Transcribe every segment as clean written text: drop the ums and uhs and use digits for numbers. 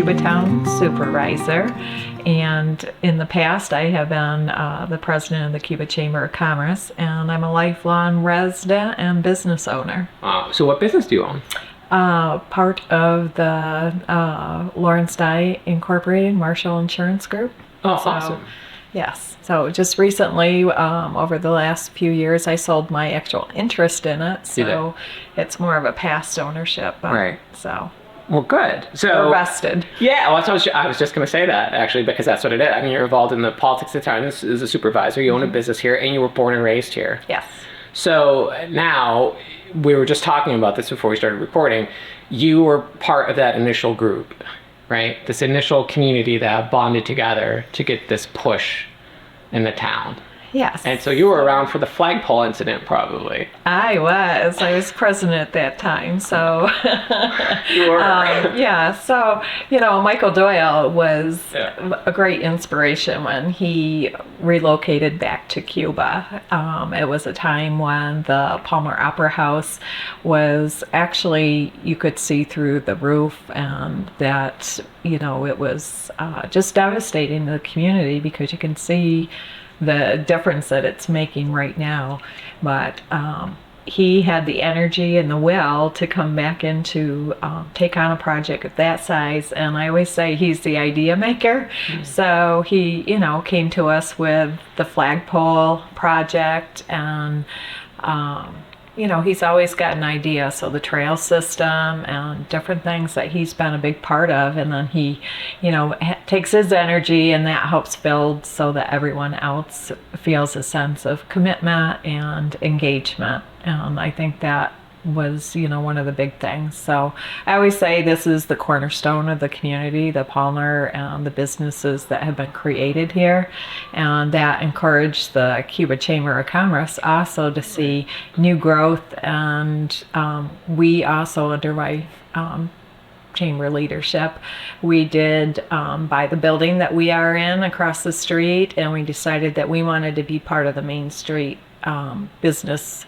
Cuba Town Supervisor, and in the past I have been the president of the Cuba Chamber of Commerce, and I'm a lifelong resident and business owner. So what business do you own? Part of the Lawrence Dye Incorporated Marshall Insurance Group. Oh, awesome. Yes. So just recently, over the last few years, I sold my actual interest in it. So it's more of a past ownership. Right. So. Well, good. So we're vested. Yeah. Well, I was just going to say that, actually, because that's what it is. I mean, you're involved in the politics of the town as a supervisor. You own a business here, and you were born and raised here. Yes. So now, we were just talking about this before we started recording. You were part of that initial group, right? This initial community that bonded together to get this push in the town. Yes. And so you were around for the flagpole incident, probably. I was president at that time, so. You were. Yeah, so, Michael Doyle was a great inspiration when he relocated back to Cuba. It was a time when the Palmer Opera House was actually, you could see through the roof, and that, it was just devastating to the community because you can see the difference that it's making right now. But he had the energy and the will to come back into take on a project of that size, and I always say he's the idea maker. So he came to us with the flagpole project, and he's always got an idea. So the trail system and different things that he's been a big part of, and then he, takes his energy, and that helps build so that everyone else feels a sense of commitment and engagement. And I think that was, one of the big things. So I always say this is the cornerstone of the community, the Palmer and the businesses that have been created here, and that encouraged the Cuba Chamber of Commerce also to see new growth. And we also, under my chamber leadership, we did buy the building that we are in across the street, and we decided that we wanted to be part of the Main Street business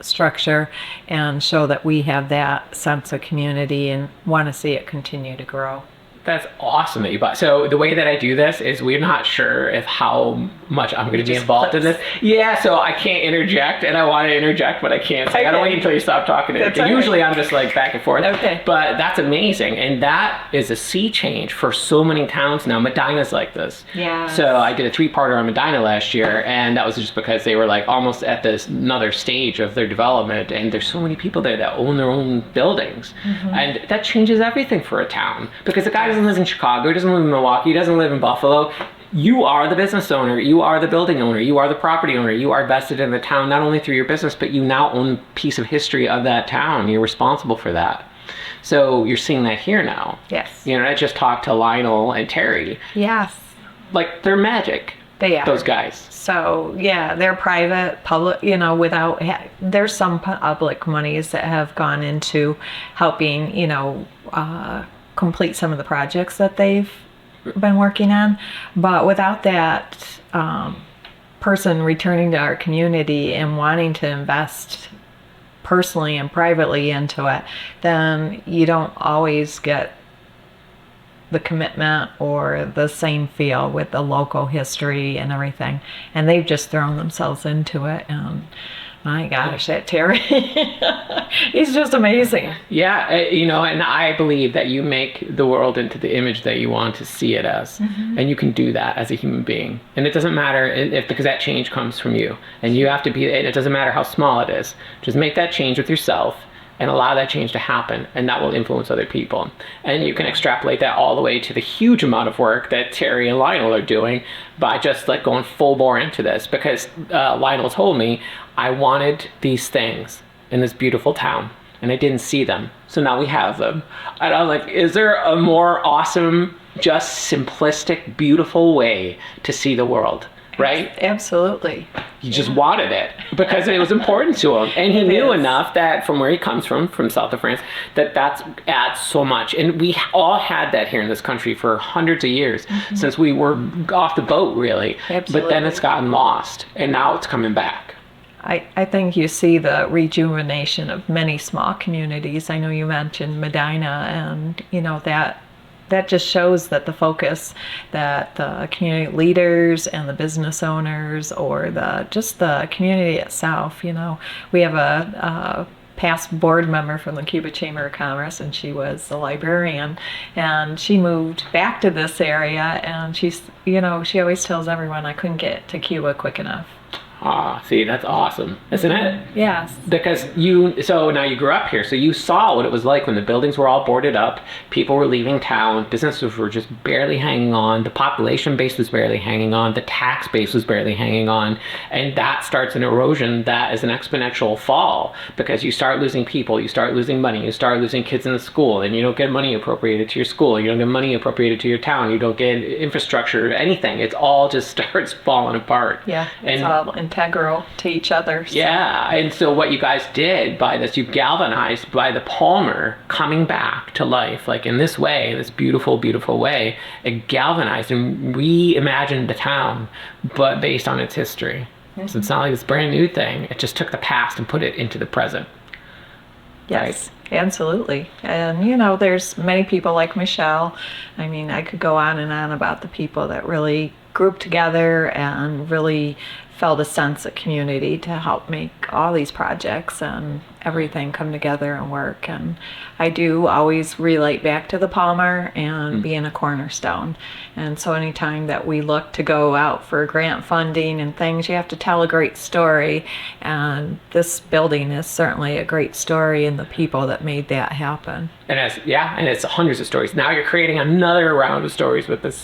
structure and show that we have that sense of community and want to see it continue to grow. That's awesome that you bought. So the way that I do this is we're not sure if how much I'm going to be involved in this. Yeah, so I can't interject, and I want to interject, but I can't. So I got to wait until you stop talking. Usually I'm just like back and forth. Okay. But that's amazing, and that is a sea change for so many towns now. Medina's like this. Yeah. So I did a 3-parter on Medina last year, and that was just because they were like almost at this another stage of their development, and there's so many people there that own their own buildings, and that changes everything for a town, because the guy doesn't live in Chicago, he doesn't live in Milwaukee, he doesn't live in Buffalo. You are the business owner, you are the building owner, you are the property owner, you are vested in the town, not only through your business, but you now own a piece of history of that town. You're responsible for that. So you're seeing that here now. Yes. I just talked to Lionel and Terry. Yes. Like, they're magic. They are. Those guys. So, yeah, they're private, public, there's some public monies that have gone into helping, complete some of the projects that they've been working on. But without that person returning to our community and wanting to invest personally and privately into it, then you don't always get the commitment or the same feel with the local history and everything. And they've just thrown themselves into it, and my gosh, that Terry, he's just amazing. Yeah, and I believe that you make the world into the image that you want to see it as. And you can do that as a human being. And it doesn't matter because that change comes from you. And you have to be, it doesn't matter how small it is. Just make that change with yourself and allow that change to happen, and that will influence other people. And you can extrapolate that all the way to the huge amount of work that Terry and Lionel are doing by just like going full bore into this, because Lionel told me, I wanted these things in this beautiful town, and I didn't see them. So now we have them. And I'm like, is there a more awesome, just simplistic, beautiful way to see the world? Right? Absolutely. He just wanted it because it was important to him. And he knew enough that from where he comes from south of France, that adds so much. And we all had that here in this country for hundreds of years since we were off the boat, really. Absolutely. But then it's gotten lost, and now it's coming back. I think you see the rejuvenation of many small communities. I know you mentioned Medina, and that that just shows that the focus that the community leaders and the business owners, or just the community itself, we have a past board member from the Cuba Chamber of Commerce, and she was a librarian, and she moved back to this area, and she always tells everyone, I couldn't get to Cuba quick enough. Ah, see, that's awesome, isn't it? Yes. Because so now you grew up here, so you saw what it was like when the buildings were all boarded up, people were leaving town, businesses were just barely hanging on, the population base was barely hanging on, the tax base was barely hanging on, and that starts an erosion that is an exponential fall, because you start losing people, you start losing money, you start losing kids in the school, and you don't get money appropriated to your school, you don't get money appropriated to your town, you don't get infrastructure, anything. It's all just starts falling apart. Yeah, it's all integral to each other. So. Yeah, and so what you guys did by this, you galvanized by the Palmer coming back to life, like in this way, this beautiful, beautiful way, it galvanized and reimagined the town, but based on its history. Mm-hmm. So it's not like this brand new thing. It just took the past and put it into the present. Yes, right? Absolutely. And, there's many people like Michelle. I mean, I could go on and on about the people that really grouped together and really felt a sense of community to help make all these projects and everything come together and work. And I do always relate back to the Palmer and being a cornerstone. And so anytime that we look to go out for grant funding and things, you have to tell a great story. And this building is certainly a great story, and the people that made that happen. And it's hundreds of stories. Now you're creating another round of stories with this.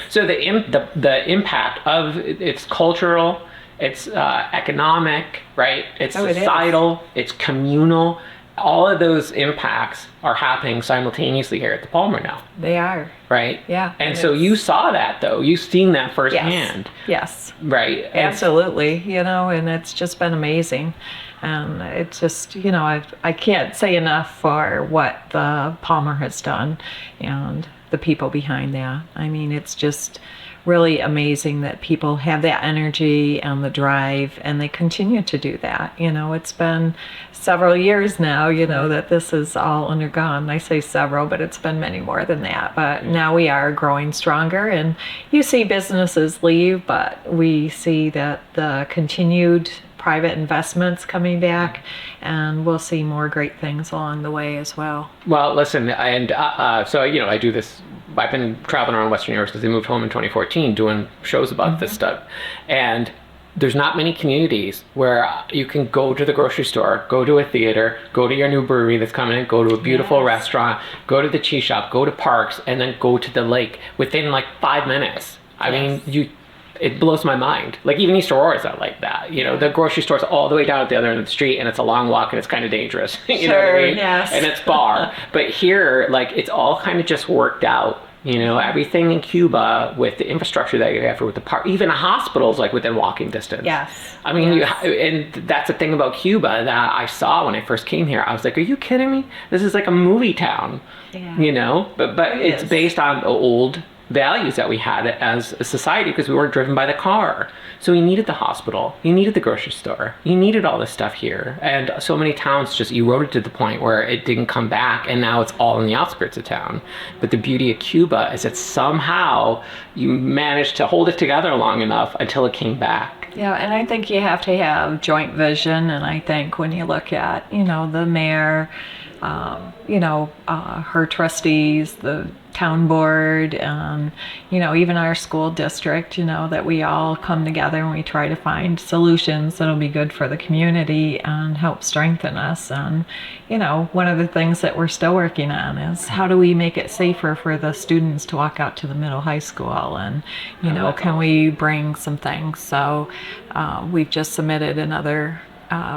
So the impact of it's cultural, it's economic, right? It's societal, it's communal. All of those impacts are happening simultaneously here at the Palmer now. They are. Right? Yeah. And so you saw that, though. You've seen that firsthand. Yes. Right? Absolutely. And it's just been amazing. And it's just, I can't say enough for what the Palmer has done and the people behind that. I mean, it's just really amazing that people have that energy and the drive, and they continue to do that. It's been several years now, that this is all undergone. I say several, but it's been many more than that. But now we are growing stronger, and you see businesses leave, but we see that the continued private investments coming back, and we'll see more great things along the way as well. Well, listen, and so I do this. I've been traveling around Western New York since I moved home in 2014, doing shows about this stuff, and there's not many communities where you can go to the grocery store, go to a theater, go to your new brewery that's coming in, go to a beautiful restaurant, go to the cheese shop, go to parks, and then go to the lake within like 5 minutes. I mean, it blows my mind. Like even East Aurora is not like that. The grocery store's all the way down at the other end of the street, and it's a long walk, and it's kind of dangerous. You know what I mean? Yes. And it's far. But here, like, it's all kind of just worked out. Everything in Cuba with the infrastructure that you have with the park, even hospitals like within walking distance. Yes. I mean, and that's the thing about Cuba that I saw when I first came here. I was like, are you kidding me? This is like a movie town. Yeah. But it's based on old values that we had as a society, because we weren't driven by the car. So we needed the hospital, you needed the grocery store, you needed all this stuff here. And so many towns just eroded to the point where it didn't come back, and now it's all in the outskirts of town. But the beauty of Cuba is that somehow you managed to hold it together long enough until it came back. Yeah, and I think you have to have joint vision, and I think when you look at, the mayor, her trustees, the town board, and even our school district, that we all come together and we try to find solutions that'll be good for the community and help strengthen us. And one of the things that we're still working on is how do we make it safer for the students to walk out to the middle high school, and can we bring some things. So we've just submitted another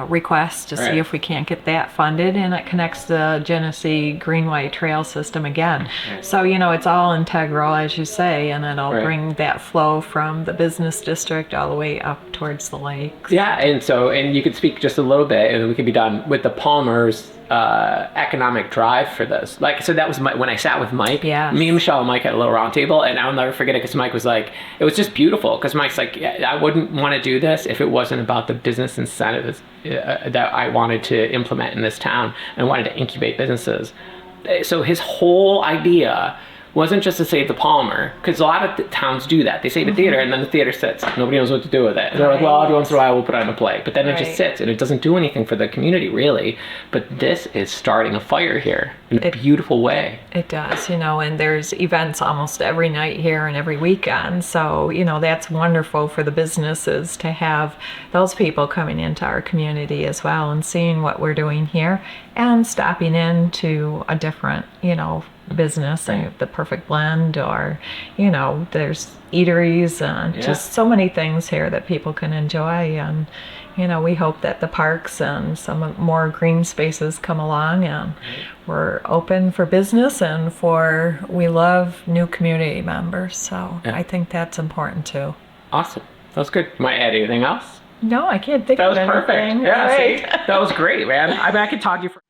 request to see if we can't get that funded, and it connects the Genesee Greenway Trail system again. So it's all integral, as you say, and it'll bring that flow from the business district all the way up towards the lakes. Yeah, and you could speak just a little bit, and we could be done with the Palmer's economic drive for this. Like, so that was when I sat with Mike. Yeah. Me and Michelle and Mike had a little round table, and I'll never forget it because Mike was like, it was just beautiful, because Mike's like, I wouldn't want to do this if it wasn't about the business incentives that I wanted to implement in this town and wanted to incubate businesses. So his whole idea wasn't just to save the Palmer, because a lot of towns do that. They save the theater, and then the theater sits. Nobody knows what to do with it. And they're like, well, every once in a while we'll put on a play. But then it just sits, and it doesn't do anything for the community, really. But this is starting a fire here in a beautiful way. It does, you know, and there's events almost every night here and every weekend. So, you know, that's wonderful for the businesses to have those people coming into our community as well and seeing what we're doing here and stopping into a different, you know, business, like the Perfect Blend, or, you know, there's eateries and just so many things here that people can enjoy. And, you know, we hope that the parks and some more green spaces come along, and we're open for business, and we love new community members. So I think that's important too. Awesome. That was good. Might add anything else? No, I can't think of anything. That was perfect. Yeah, see? That was great, man. I mean, I could talk to you for